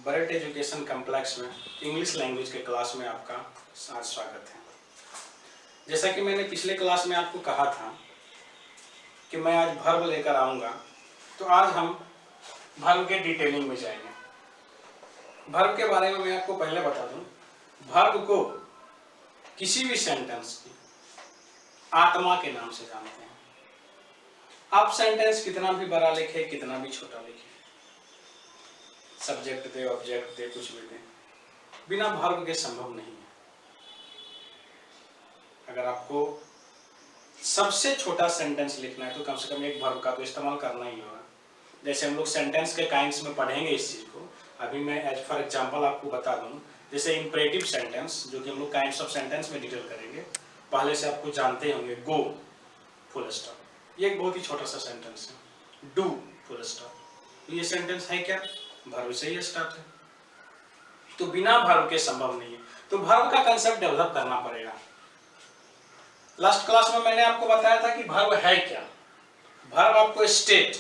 बरेट education complex में English language के class में आपका आज स्वागत है। जैसा कि मैंने पिछले क्लास में आपको कहा था कि मैं आज वर्ब लेकर आऊँगा, तो आज हम वर्ब के डिटेलिंग में जाएंगे। वर्ब के बारे में मैं आपको पहले बता दूं, वर्ब को किसी भी सेंटेंस की आत्मा के नाम से जानते हैं। आप सेंटेंस कितना भी बड़ा लिखे, कितना भी छोटा लिखे, सब्जेक्ट दे, ऑब्जेक्ट दे, कुछ भी दे, बिना वर्ब के संभव नहीं है। अगर आपको सबसे छोटा सेंटेंस लिखना है तो कम से कम एक वर्ब का तो इस्तेमाल करना ही होगा। जैसे हम लोग सेंटेंस के काइंड्स में पढ़ेंगे इस चीज को। अभी मैं एज फॉर एग्जांपल आपको बता दूं, जैसे इंपरेटिव सेंटेंस, जो कि हम लोग काइंड्स ऑफ सेंटेंस में डिटेल करेंगे। पहले से आपको जानते होंगे, गो फुल स्टॉप, ये एक बहुत ही छोटा सा सेंटेंस है। डू फुल स्टॉप, ये सेंटेंस है क्या? वर्ब से ही स्टार्ट है, तो बिना वर्ब के संभव नहीं है। तो वर्ब का कंसेप्ट डेवलप करना पड़ेगा। लास्ट क्लास में मैंने आपको बताया था कि वर्ब है क्या। वर्ब आपको स्टेट,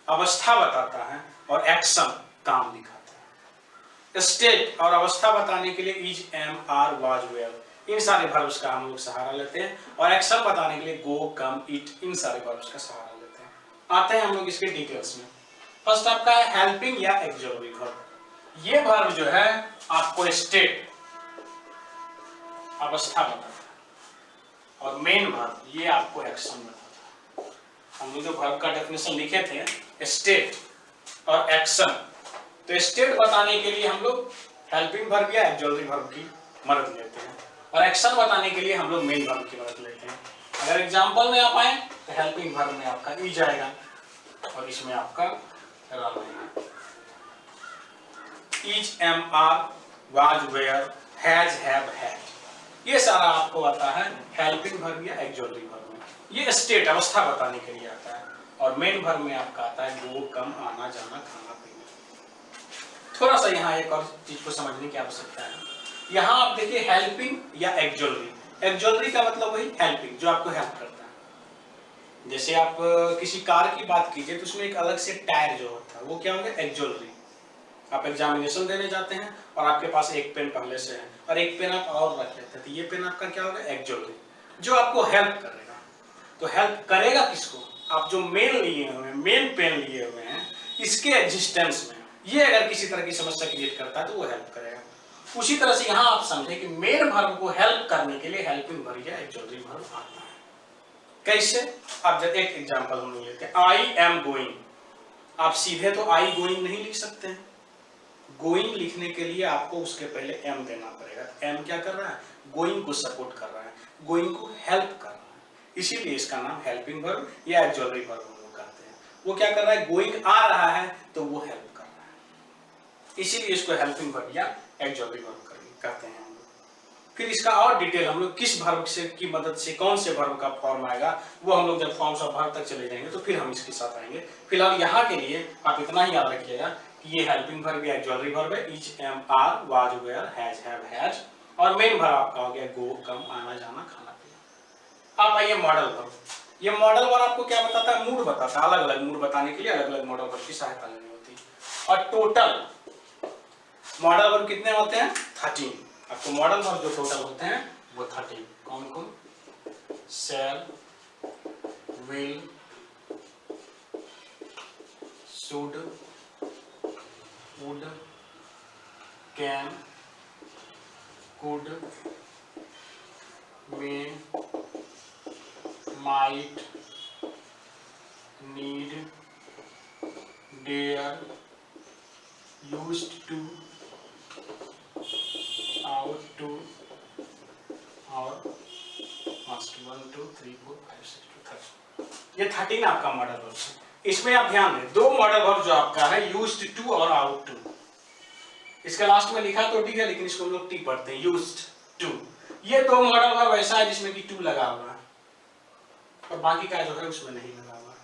अवस्था बताता है, और एक्शन, काम दिखाता है। स्टेट और अवस्था बताने के लिए is, am, are, was, were, इन सारे वर्ब्स का हम लोग सहारा लेते हैं, और एक्शन बताने के लिए गो, कम, इट, इन सारे वर्ब्स का सहारा लेते हैं। आते हैं हम लोग इसके डिटेल्स में। फर्स्ट आपका है हेल्पिंग या एक्सोलरी वर्ब। ये वर्ब जो है आपको स्टेट, अवस्था बताता है, और मेन वर्ब ये आपको एक्शन बताता है। हम लोग जो वर्ब का डेफिनेशन लिखे थे, स्टेट और एक्शन, तो स्टेट बताने के लिए हम लोग हेल्पिंग वर्ब या एक्सोलरी वर्ब की मदद लेते हैं, और एक्शन बताने के लिए हम लोग मेन वर्ब की मदद लेते हैं। अगर एग्जांपल में आप आए तो हेल्पिंग वर्ब में आपका इज आएगा, और इसमें आपका is, am, are, was, were, has, have, had, ये सारा आपको आता है हेल्पिंग वर्ब या एक्सोलरी वर्ब में। ये स्टेट, अवस्था बताने के लिए आता है, और मेन वर्ब में आपका आता है गो, कम, आना जाना, खाना पीना। थोड़ा सा यहाँ एक और चीज को समझने की आवश्यकता है। यहाँ आप देखिए हेल्पिंग या एक्सोलरी। एक्सोलरी का मतलब वही हेल्पिंग, जो आपको हेल्प करता है। जैसे आप किसी कार की बात कीजिए तो उसमें एक अलग से टायर जो होता है, वो क्या होगा? एक्सोलरी। आप एग्जामिनेशन देने जाते हैं और आपके पास एक पेन पहले से है, और एक पेन आप और रख लेते हैं, तो ये पेन आपका क्या होगा? एक्सोलरी, जो आपको हेल्प करेगा। तो हेल्प करेगा किसको? आप जो मेन लिए हुए हैं, मेन पेन लिए हुए हैं, इसके एग्जिस्टेंस में ये अगर किसी तरह की समस्या क्रिएट करता है तो वो हेल्प करेगा। उसी तरह से यहाँ आप समझे कि मेन वर्ब को हेल्प करने के लिए हेल्पिंग वर्ब या एक्सोलरी वर्ब आता है। कैसे? अब जब एक एग्जांपल हम लेते हैं, आई एम गोइंग। आप सीधे तो आई गोइंग नहीं लिख सकते हैं। गोइंग लिखने के लिए आपको उसके पहले एम देना पड़ेगा। एम क्या कर रहा है? गोइंग को सपोर्ट कर रहा है, गोइंग को हेल्प कर रहा है, इसीलिए इसका नाम हेल्पिंग वर्ब या एक्सोलरी वर्ब हम लोग कहते हैं। वो क्या कर रहा है? गोइंग आ रहा है तो वो हेल्प कर रहा है, इसीलिए इसको हेल्पिंग वर्ब या एक्सोलरी वर्ब कहते हैं। फिर इसका और डिटेल हम लोग किस वर्ब से की मदद से कौन से वर्ब का फॉर्म आएगा, वो हम लोग जब फॉर्म्स ऑफ वर्ब तक चले जाएंगे तो फिर हम इसके साथ आएंगे। फिलहाल यहाँ के लिए आप इतना ही याद रखिएगा कि ये हेल्पिंग वर्ब या एक्सोलरी वर्ब है। Is, am, are, was, were, has, have, has, और मेन वर्ब आपका हो गया गो, कम, आना जाना, खाना पीना। आप आइए मॉडल वर्ब। ये मॉडल वर्ब आपको क्या बताता है? मूड बताता है। अलग अलग मूड बताने के लिए अलग अलग मॉडल वर्ब की सहायता लेनी होती है। और टोटल मॉडल वर्ब कितने होते हैं? 13। आपको मॉडल वर्ब जो टोटल होते हैं वो 13। कौन कौन? Shall, will, should, would, can, could, may, might, need, dare, used to, ought to, और मस्ट। 1 2 3 4 5 6 2 13। ये 13 आपका मॉडल वर्ब है। इसमें आप ध्यान दें, दो मॉडल वर्ब जो आपका है, यूज्ड टू और आउट टू। इसके लास्ट में लिखा तो टी है, लेकिन इसको हम लोग टी पढ़ते हैं, यूज्ड टू। ये दो मॉडल वर्ब ऐसा है जिसमें कि टू लगा हुआ है, और बाकी का जो है उसमें नहीं लगा हुआ है।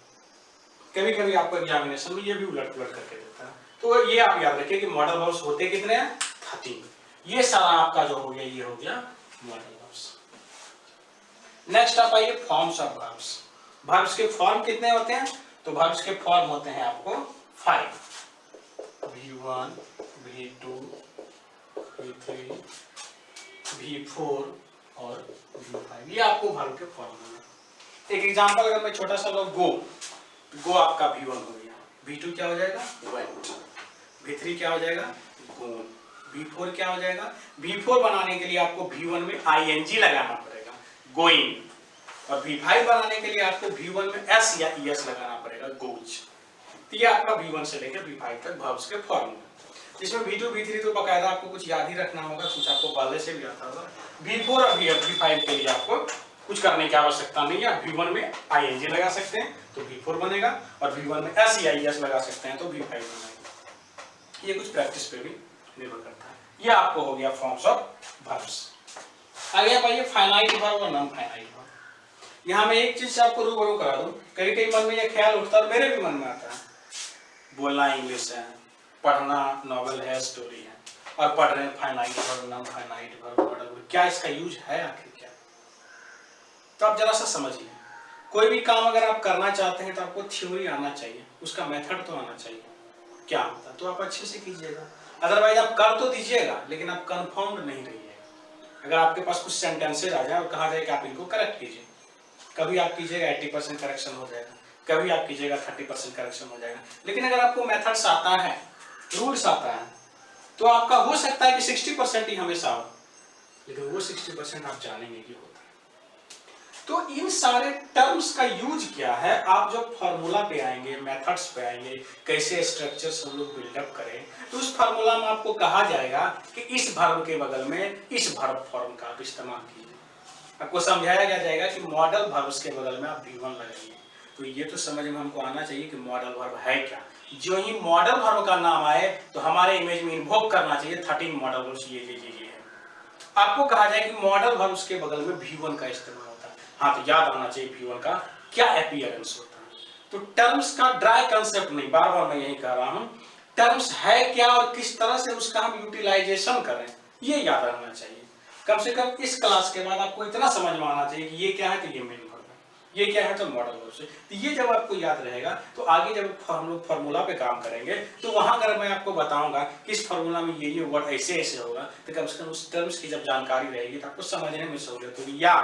कभी कभी आपको एग्जामिनेशन में ये भी उलट पुलट करके देता है। तो ये आप याद रखिए कि मॉडल वर्ब्स होते कितने हैं? 13। ये सारा आपका जो हो गया, ये हो गया मॉडल वर्ब्स। नेक्स्ट आप आइए फॉर्म्स ऑफ वर्ब्स। वर्ब्स के फॉर्म कितने होते हैं? तो वर्ब्स के फॉर्म होते हैं आपको 5। V1, V2 V3 V4 और V5, ये आपको वर्ब के फॉर्मूला है। एक एग्जांपल अगर मैं छोटा सा लो, गो आपका V1 हो गया, V2 क्या हो जाएगा went, V3 क्या हो जाएगा gone, V4 क्या हो जाएगा, V4 बनाने के लिए आपको V1 में ing लगाना पड़ेगा going, और V5 बनाने के लिए आपको V1 में s या es लगाना पड़ेगा goes। तो ये आपका V1 से लेकर V5 तक वर्ब्स के फॉर्मूला। इसमें V2 V3 तो बकायदा आपको कुछ याद ही रखना होगा, कुछ आपको पहले से भी आता होगा। V4 और V5 के लिए आपको कुछ करने की आवश्यकता नहीं है। V1 में ing लगा सकते हैं तो V4 बनेगा, और V1 में s या es लगा सकते हैं तो V5 बनेगा। ये कुछ प्रैक्टिस पे भी निर्भर करता है। ये आपको हो गया फॉर्म्स ऑफ वर्ब्स। आगे आप आइए फाइनाइट वर्ब और नॉन फाइनाइट वर्ब। यहाँ मैं एक चीज से आपको रूबरू करा दूं, कई कई मन में ये ख्याल उठता है और मेरे भी मन में आता है, बोलना इंग्लिश है, पढ़ना नॉवेल है, स्टोरी है, और पढ़ रहे हैं finite verb, non finite verb, modal verb, क्या इसका यूज है आखिर क्या? तो आप जरा सा समझिए, कोई भी काम अगर आप करना चाहते हैं तो आपको थ्योरी आना चाहिए, उसका मेथड तो आना चाहिए क्या होता है, तो आप अच्छे से कीजिएगा। अदरवाइज आप कर तो दीजिएगा लेकिन आप कंफर्म्ड नहीं रहिएगा। अगर आपके पास कुछ सेंटेंसेज आ जाए और कहा जाए कि आप इनको करेक्ट कीजिए, कभी आप कीजिएगा 80% करेक्शन हो जाएगा, कभी आप कीजिएगा 30% करेक्शन हो जाएगा। लेकिन अगर आपको मेथड्स आता है, रूल्स आता है, तो आपका हो सकता है कि 60% ही हमेशा हो, लेकिन वो 60% आप जानेंगे कि होता है। तो इन सारे टर्म्स का यूज क्या है, आप जब फॉर्मूला पे आएंगे, मेथड्स पे आएंगे, कैसे स्ट्रक्चर्स हम लोग बिल्डअप करें, तो उस फॉर्मूला में आपको कहा जाएगा कि इस वर्ब के बगल में इस वर्ब फॉर्म का आप इस्तेमाल कीजिए। आपको समझाया क्या जाएगा कि मॉडल वर्ब्स के बगल में आप V1 लगाइए। तो ये तो समझ में हमको आना चाहिए कि मॉडल वर्ब है क्या। जो ही मॉडल वर्ब का नाम आए तो हमारे इमेज में इन्वोक करना चाहिए 13 मॉडल वर्ब्स, ये है। आपको कहा जाए कि मॉडल वर्ब्स के बगल में V1 का इस्तेमाल होता है, हाँ तो याद आना चाहिए V1 का क्या अपीयरेंस होता है। तो टर्म्स का ड्राई कंसेप्ट नहीं, बार बार मैं यही कह रहा हूं, टर्म्स है क्या और किस तरह से उसका हम यूटिलाइजेशन करें, ये याद रखना चाहिए। कम से कम इस क्लास के बाद आपको इतना समझ में आना चाहिए कि ये क्या है तो ये मेन वर्ब है, ये क्या है तो मॉडल वर्ब से। तो ये जब आपको याद रहेगा तो आगे जब हम लोग फार्मूला पे काम करेंगे तो वहां अगर मैं आपको बताऊंगा कि इस फार्मूला में ये वर्ड ऐसे ऐसे होगा, तो कम से कम उस टर्म्स की जब जानकारी रहेगी तो आपको समझने में सहूलियत होगी। या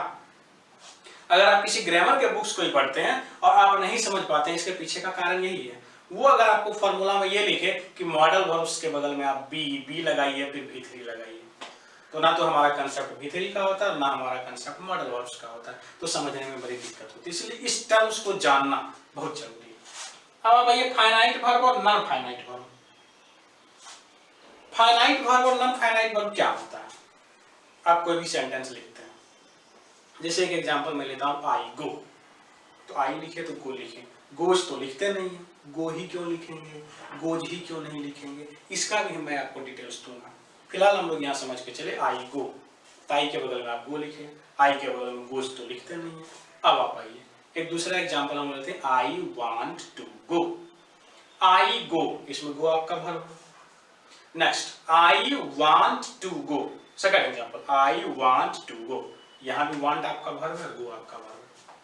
अगर आप किसी ग्रामर के बुक्स को ही पढ़ते हैं और आप नहीं समझ पाते हैं, इसके पीछे का कारण यही है, वो अगर आपको फार्मूला में ये लिखे कि मॉडल वर्ब्स के बगल में आप बी लगाइए फिर V3 लगाइए, तो ना तो हमारा कंसेप्ट V3 का होता है, ना हमारा कंसेप्ट मॉडल वर्ब्स का होता है, तो समझने में बड़ी दिक्कत होती है। इसलिए इस टर्म्स को जानना बहुत जरूरी है। अब आइए फाइनाइट वर्ब और non finite verb. Finite verb और नॉन फाइनाइट वर्ब क्या होता है? आप कोई भी सेंटेंस लिखते हैं, जैसे एक एग्जांपल मैं लेता हूं, आई गो, तो आई लिखे तो गो लिखे, गोज तो लिखते नहीं है, गो ही क्यों लिखेंगे, गोज ही क्यों नहीं लिखेंगे, इसका भी मैं आपको डिटेल्स दूंगा। फिलहाल हम लोग यहाँ समझ के चले आई गो, आई के बगल में आप गो लिखे, आई के बगल में गोज तो लिखते नहीं है। अब आप आइए एक दूसरा एग्जांपल हम लेते हैं, आई वांट टू गो, आई गो, इसमें गो आपका verb. Next I want to go, second example, I want to go, यहाँ भी वांट आपका वर्ब है, गो आपका वर्ब है,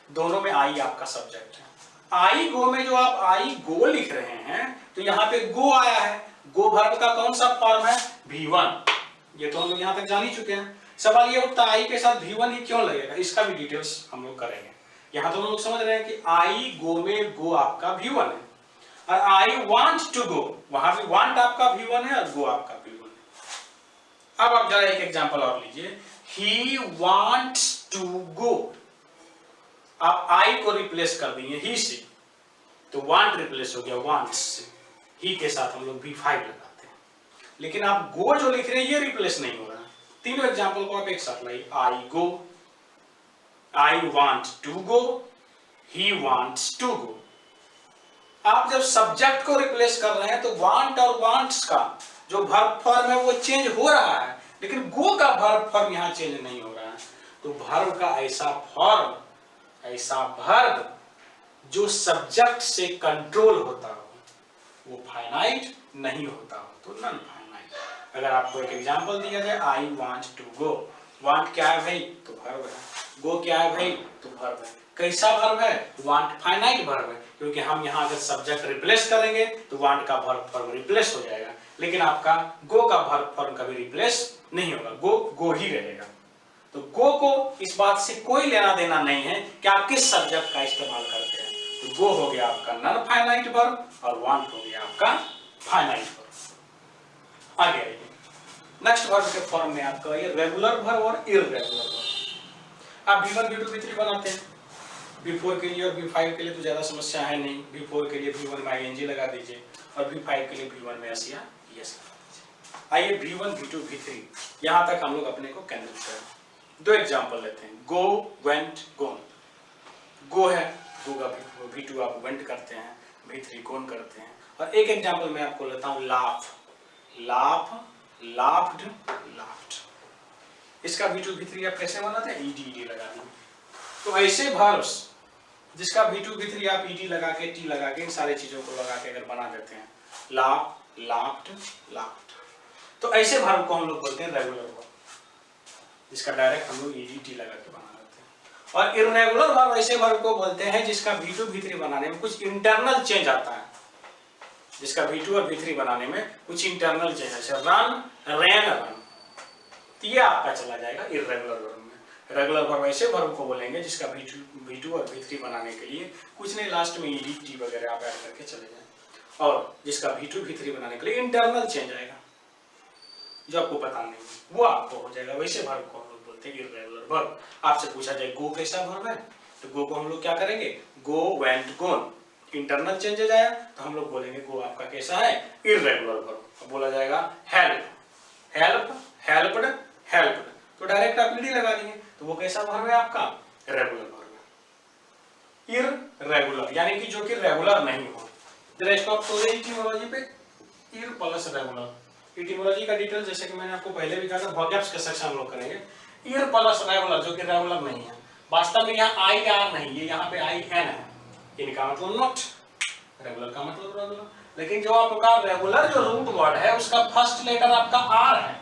दोनों में आई आपका सब्जेक्ट है। आई गो में जो आप आई गो लिख रहे हैं तो यहाँ पे गो आया है, गो वर्ब का कौन सा फॉर्म है, V1, ये तो हम लोग यहाँ तक जान ही चुके हैं। सवाल ये उठता है आई के साथ V1 ही क्यों लगेगा, इसका भी डिटेल्स हम लोग करेंगे। यहाँ तो हम लोग समझ रहे हैं कि आई गो में गो आपका V1 है, और आई वांट टू गो, वहां भी वांट आपका V1 है और गो आपका V1 है। अब आप जरा एक एग्जांपल और लीजिए, ही वांट्स टू गो, आप आई को रिप्लेस कर दिए ही से, तो वांट रिप्लेस हो गया वांट्स से, ही के साथ हम लोग V5 लगाते हैं, लेकिन आप गो जो लिख रहे हैं ये रिप्लेस नहीं हो रहा है। तीनों एग्जांपल को आप एक साथ लाइए, I go, I want to go, he wants to go. आप जब सब्जेक्ट को रिप्लेस कर रहे हैं तो वांट और वांट्स का जो वर्ब फॉर्म है वो चेंज हो रहा है, लेकिन गो का वर्ब फॉर्म यहां चेंज नहीं हो रहा है। तो वर्ब का ऐसा फॉर्म, ऐसा वर्ब जो सब्जेक्ट से कंट्रोल होता हो वो फाइनाइट नहीं होता हो तो नॉन फाइनाइट। अगर आपको एक एग्जांपल दिया जाए, I want to go, want क्या है भाई तो वर्ब है, गो क्या है भाई तो वर्ब है। कैसा वर्ब है, वांट फाइनाइट वर्ब है, क्योंकि हम यहाँ अगर सब्जेक्ट रिप्लेस करेंगे तो वांट का वर्ब फॉर्म रिप्लेस हो जाएगा, लेकिन आपका गो का वर्ब फॉर्म कभी रिप्लेस नहीं होगा, गो ही रहेगा। तो गो को इस बात से कोई लेना देना नहीं है कि आप किस सब्जेक्ट का इस्तेमाल करते हैं। तो गो हो गया आपका नॉन फाइनाइट वर्ब और वांट हो गया आपका फाइनाइट वर्ब। आगे आइए, नेक्स्ट वर्ब के फॉर्म में आपका ये रेगुलर वर्ब और इररेगुलर वर्ब। आप V1 V2 V3 बनाते हैं, V4 के लिए और V5 के लिए तो ज्यादा समस्या है नहीं। V4 के लिए V1 में ing लगा दीजिए और V5 के लिए V1 में S या ES लगा दीजिए। आइए V1 V2 V3 यहां तक हम लोग अपने को केंद्रित करें। दो एग्जांपल लेते हैं, गो, वेंट, गोन। गो है, गो का V2 आप वेंट करते हैं, V3 गोन करते हैं। और एक एग्जांपल मैं आपको लेता हूं, लाफ, लाफ, लाफ्ड, लाफ्ड। इसका V2 V3 आप कैसे बनाते हैं, ed लगा देंगे। तो ऐसे वर्ब्स जिसका V2 V3 आप ed लगा के, t लगा के, इन सारी चीजों को लगा के अगर बना देते हैं, लाफ, लाफ्ड, लाफ्ड, तो ऐसे वर्ब को हम लोग बोलते हैं रेगुलर वर्ब, जिसका डायरेक्ट हम लोग ed t लगा के बना देते हैं। और इररेगुलर वर्ब ऐसे वर्ब को बोलते हैं जिसका V2 V3 बनाने में कुछ इंटरनल चेंज आता है, जिसका V2 और V3 बनाने में कुछ इंटरनल चेंज, जैसे रन, रैन, रन, तो ये आपका चला जाएगा इररेगुलर वर्ब में। रेगुलर वर्ब ऐसे वर्ब को बोलेंगे जिसका V2 और V3 बनाने के लिए कुछ नहीं, लास्ट में ed t वगैरह आप ऐड करके चले जाएं, और जिसका V2 V3 बनाने के लिए इंटरनल चेंज आएगा जो आपको पता नहीं, वो आपको हो जाएगा। वैसे वर्ब को हम लोग बोलते हैं इररेगुलर वर्ब। आपसे पूछा जाए गो कैसा वर्ब है, तो गो को हम लोग क्या करेंगे, गो, वेंट, गोन, इंटरनल चेंजेज आया तो हम लोग बोलेंगे गो आपका कैसा है, इररेगुलर वर्ब। बोला जाएगा हेल्प, हेल्प, हेल्प्ड, हेल्प्ड, तो डायरेक्ट आप ed लगा देंगे, तो वो कैसा वर्ब है आपका, रेगुलर वर्ब है। इररेगुलर यानी कि जो कि रेगुलर नहीं हो। जरा इसको आप तोड़े इटिमोलॉजी पे, इर प्लस रेगुलर। इटिमोलॉजी का डिटेल जैसे कि मैंने आपको पहले भी कहा था, वोकैब्स के सेक्शन हम लोग करेंगे। इर प्लस रेगुलर जो कि रेगुलर नहीं है, वास्तव में यहाँ आई आर नहीं, ये यहाँ पे आई एन है, इनका मतलब नॉट, रेगुलर का मतलब रेगुलर। लेकिन जो आपका रेगुलर जो रूट वर्ड है उसका फर्स्ट लेटर आपका आर है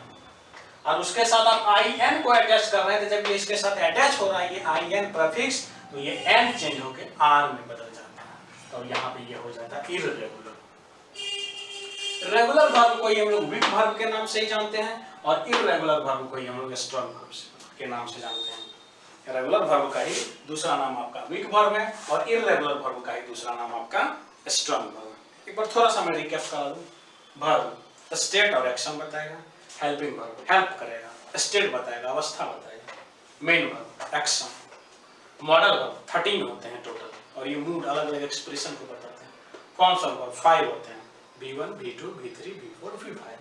और उसके साथ आप आई एन को अटैच कर रहे हैं, तो जब ये इसके साथ अटैच हो रहा है ये आई एन प्रीफिक्स, तो ये एन चेंज होके आर में बदल जाता है, तो यहाँ पे ये हो जाता है इररेगुलर। रेगुलर वर्ब को हम लोग वीक वर्ब के नाम से ही जानते हैं और इररेगुलर वर्ब को हम लोग स्ट्रॉन्ग वर्ब के नाम से जानते हैं। रेगुलर वर्ब का ही दूसरा नाम आपका वीक वर्ब है और इररेगुलर वर्ब का ही दूसरा नाम आपका स्ट्रॉन्ग वर्ब है। एक बार थोड़ा सा मैं रिकैप करा दूं। वर्ब स्टेट और एक्शन बताएगा, हेल्पिंग वर्ब हेल्प करेगा, स्टेट बताएगा अवस्था बताएगा, main verb action, modal verb 13 होते हैं टोटल और ये मूड अलग अलग एक्सप्रेशन को बताते हैं। फॉर्म्स ऑफ वर्ब 5 होते हैं, V1 V2 V3 V4 V5।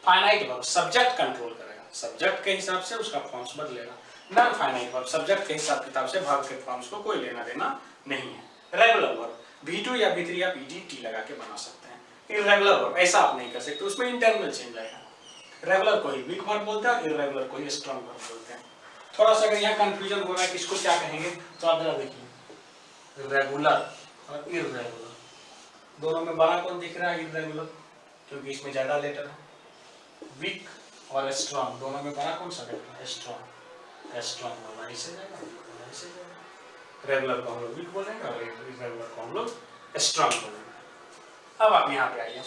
Finite verb subject control करेगा, सब्जेक्ट के हिसाब से उसका फॉर्म्स बदलेगा। नॉन फाइनाइट वर्ब सब्जेक्ट के हिसाब किताब से वर्ब के फॉर्म्स को कोई लेना देना नहीं है। रेगुलर वर्ब V2 या V3 आप ed t लगा के बना सकते हैं। इररेगुलर वर्ब ऐसा आप नहीं कर सकते, उसमें इंटरनल चेंज आएगा। रेगुलर को ही वीक वर्ब बोलते हैं और इररेगुलर को ही स्ट्रॉन्ग वर्ब बोलते हैं। थोड़ा सा अगर यहाँ कंफ्यूजन हो रहा है कि इसको क्या कहेंगे तो आप जरा देखिए, रेगुलर और इररेगुलर दोनों में बड़ा कौन दिख रहा है, इररेगुलर, क्योंकि इसमें ज्यादा लेटर है। वीक और स्ट्रॉन्ग दोनों में बड़ा कौन सा दिख रहा है, स्ट्रॉन्ग, स्ट्रॉन्ग होगा ऐसे जाएगा, ऐसे जाएगा। रेगुलर को हम लोग वीक बोलेंगे और इररेगुलर को हम लोग स्ट्रॉन्ग बोलेंगे। अब आप यहाँ पे आइए,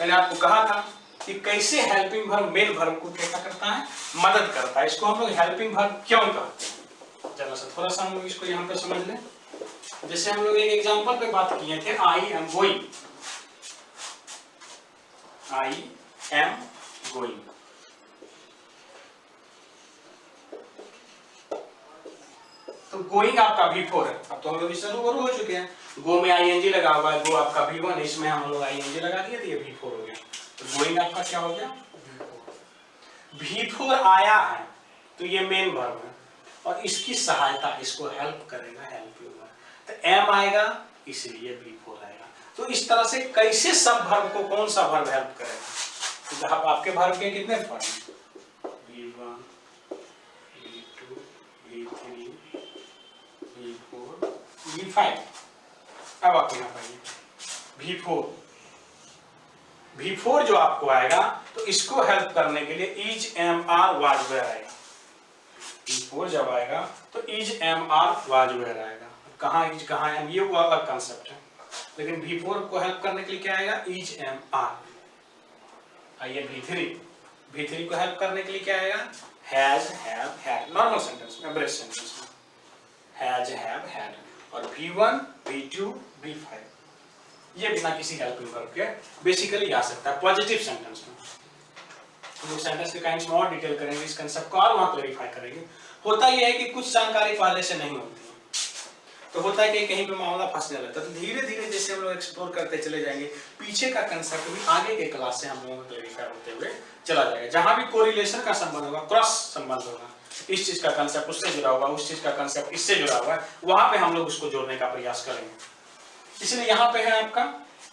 मैंने आपको कहा था कि कैसे हेल्पिंग वर्ब मेन वर्ब को क्या करता है, मदद करता है। इसको हम लोग हेल्पिंग वर्ब क्यों कहते हैं, जरा सा थोड़ा सा हम लोग इसको यहाँ पे समझ लें। जैसे हम लोग एक एग्जांपल पे बात किए थे, I am going, I am going, तो गोइंग आपका V4 है। अब तो हम लोग इससे रूबरू हो चुके हैं, गो में ing लगा हुआ है, गो आपका V1, इसमें हम लोग ing लगा दिए तो ये V4 हो गया। तो गोइंग आपका क्या हो गया, V4 आया है तो ये मेन वर्ब है और इसकी सहायता, इसको हेल्प करेगा, हेल्प होगा, तो एम आएगा इसलिए V4 आएगा। तो इस तरह से कैसे सब वर्ब को कौन सा वर्ब हेल्प करेगा, तो आपके वर्ब के कितने form, V1 V2 V3 V4 V5। अब आप यहाँ पाइए V4 जो आपको आएगा तो इसको हेल्प करने के लिए is am are was were आएगा। V4 जब आएगा तो is am are was were आएगा। कहाँ इज कहाँ एम ये वो अलग कंसेप्ट है, लेकिन V4 को हेल्प करने के लिए क्या आएगा, इज एम आर। आइए V3 को हेल्प करने के लिए क्या आएगा, has have had, normal sentence में, ब्रेस सेंटेंस में हैज हैव हैड। और V1 V2 V5 ये बिना किसी हेल्पिंग वर्ब के बेसिकली आ सकता है पॉजिटिव सेंटेंस में। हम लोग सेंटेंस के काइंड्स में और डिटेल करेंगे, इस कंसेप्ट को और वहां क्लैरिफाई करेंगे। होता यह है कि कुछ जानकारी पहले से नहीं होती है, तो होता है कि कहीं पे मामला फंसने लगता है। तो धीरे धीरे जैसे हम लोग एक्सप्लोर करते चले जाएंगे, पीछे का कंसेप्ट भी आगे के क्लास से हम लोगों को क्लैरिफाई होते हुए चला जाएगा। जहां भी कोरिलेशन का संबंध होगा, क्रॉस संबंध होगा, इस चीज का कंसेप्ट उससे जुड़ा होगा, उस चीज का कंसेप्ट इससे जुड़ा हुआ है, वहां पे हम लोग उसको जोड़ने का प्रयास करेंगे। इसलिए यहाँ पे है आपका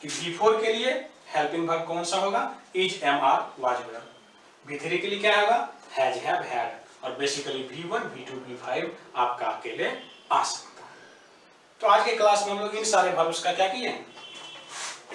कि V4 के लिए हेल्पिंग वर्ब कौन सा होगा, is, am, are, was, were. V3 के लिए क्या होगा, हैज हैव हैड। और बेसिकली V1 V2 V5 आपका अकेले आ सकता है। तो आज के क्लास में हम लोग इन सारे वर्ब्स का क्या किए हैं,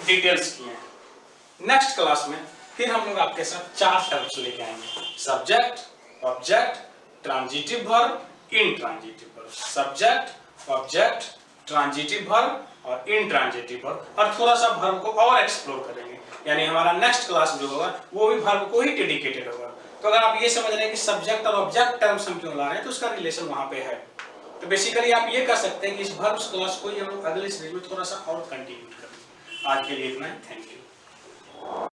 डिटेल्स किए हैं। नेक्स्ट क्लास में फिर हम लोग आपके साथ 4 टर्म्स लेके आएंगे, subject, object, transitive verb, intransitive verb. Subject, object, transitive verb और इंट्रांजिटिव वर्ब, और थोड़ा सा वर्ब को और एक्सप्लोर करेंगे। यानी हमारा नेक्स्ट क्लास जो होगा वो भी वर्ब को ही डेडिकेटेड होगा। तो अगर आप ये समझ रहे हैं कि सब्जेक्ट और ऑब्जेक्ट टर्म्स हम क्यों ला रहे हैं, तो उसका रिलेशन वहां पे है। तो बेसिकली आप ये कर सकते हैं कि इस वर्ब्स क्लास को हम लोग अगले सीरीज में थोड़ा सा और कंटिन्यू करेंगे। आज के लिए इतना ही, थैंक यू।